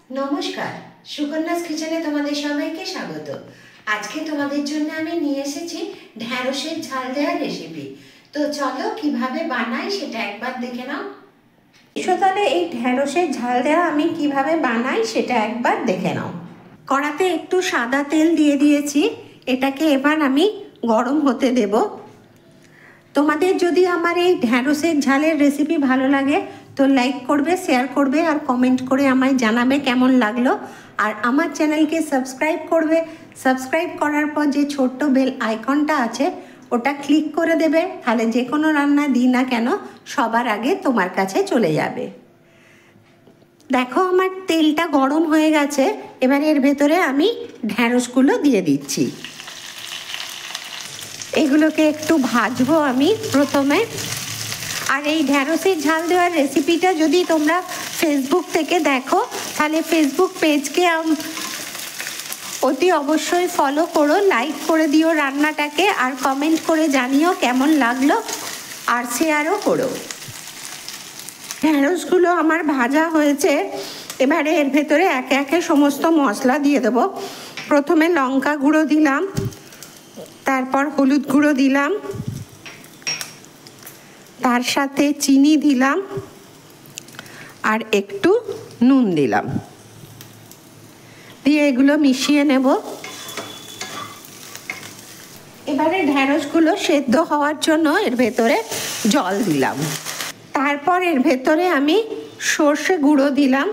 নমস্কার, সুকন্যাস কিচেনে তোমাদের সবাইকে স্বাগত। আজকে তোমাদের জন্য আমি নিয়ে এসেছি ঢ্যাঁড়সের ঝাল দেওয়ার রেসিপি। তো চলো কিভাবে বানাই সেটা একবার দেখে নাও। তাহলে এই ঢ্যাঁড়সের ঝাল দেওয়া আমি কিভাবে বানাই সেটা একবার দেখে নাও। কড়াতে একটু সাদা তেল দিয়ে দিয়েছি, এটাকে এবার আমি গরম হতে দেব। তোমাদের যদি আমার এই ঢ্যাঁড়সের ঝালের রেসিপি ভালো লাগে তো লাইক করবে, শেয়ার করবে আর কমেন্ট করে আমায় জানাবে কেমন লাগলো। আর আমার চ্যানেলকে সাবস্ক্রাইব করবে। সাবস্ক্রাইব করার পর যে ছোট্ট বেল আইকনটা আছে ওটা ক্লিক করে দেবে, তাহলে যে কোনো রান্না দিই না কেন সবার আগে তোমার কাছে চলে যাবে। দেখো আমার তেলটা গরম হয়ে গেছে, এবার এর ভেতরে আমি ঢ্যাঁড়সগুলো দিয়ে দিচ্ছি। এগুলোকে একটু ভাজবো আমি প্রথমে। আর এই ঢ্যাঁড়সের ঝাল দেওয়ার রেসিপিটা যদি তোমরা ফেসবুক থেকে দেখো তাহলে ফেসবুক পেজকে অতি অবশ্যই ফলো করো, লাইক করে দিও রান্নাটাকে, আর কমেন্ট করে জানিও কেমন লাগলো, আর শেয়ারও করো। ঢ্যাঁড়সগুলো আমার ভাজা হয়েছে, এবারে এর ভেতরে একে একে সমস্ত মশলা দিয়ে দেবো। প্রথমে লঙ্কা গুঁড়ো দিলাম, তারপর হলুদ গুঁড়ো দিলাম, তার সাথে চিনি দিলাম আর একটু নুন দিলাম, দিয়ে এগুলো মিশিয়ে নেব। এবারে ঢ্যাঁড়সগুলো সেদ্ধ হওয়ার জন্য এর ভেতরে জল দিলাম। তারপর এর ভেতরে আমি সর্ষে গুঁড়ো দিলাম,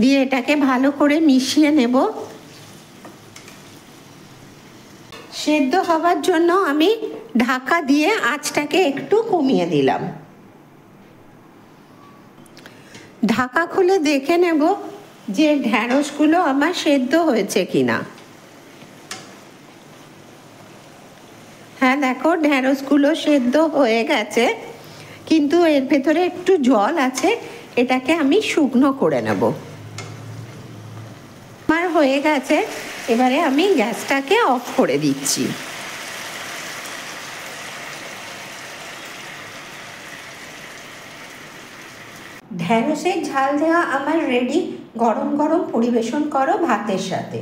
দিয়ে এটাকে ভালো করে মিশিয়ে নেব। সেদ্ধ হওয়ার জন্য আমি ঢাকা দিয়ে আঁচটাকে একটু কমিয়ে দিলাম। ঢাকা খুলে দেখে নেব যে ঢ্যাঁড়সগুলো আমার সেদ্ধ হয়েছে কিনা। হ্যাঁ দেখো ঢ্যাঁড়সগুলো সেদ্ধ হয়ে গেছে, কিন্তু এর ভেতরে একটু জল আছে, এটাকে আমি শুকনো করে নেব। আমার হয়ে গেছে, এবারে আমি গ্যাসটাকে অফ করে দিচ্ছি। ঢ্যাঁড়সের ঝাল দেওয়া আমার রেডি। গরম গরম পরিবেশন করো ভাতের সাথে।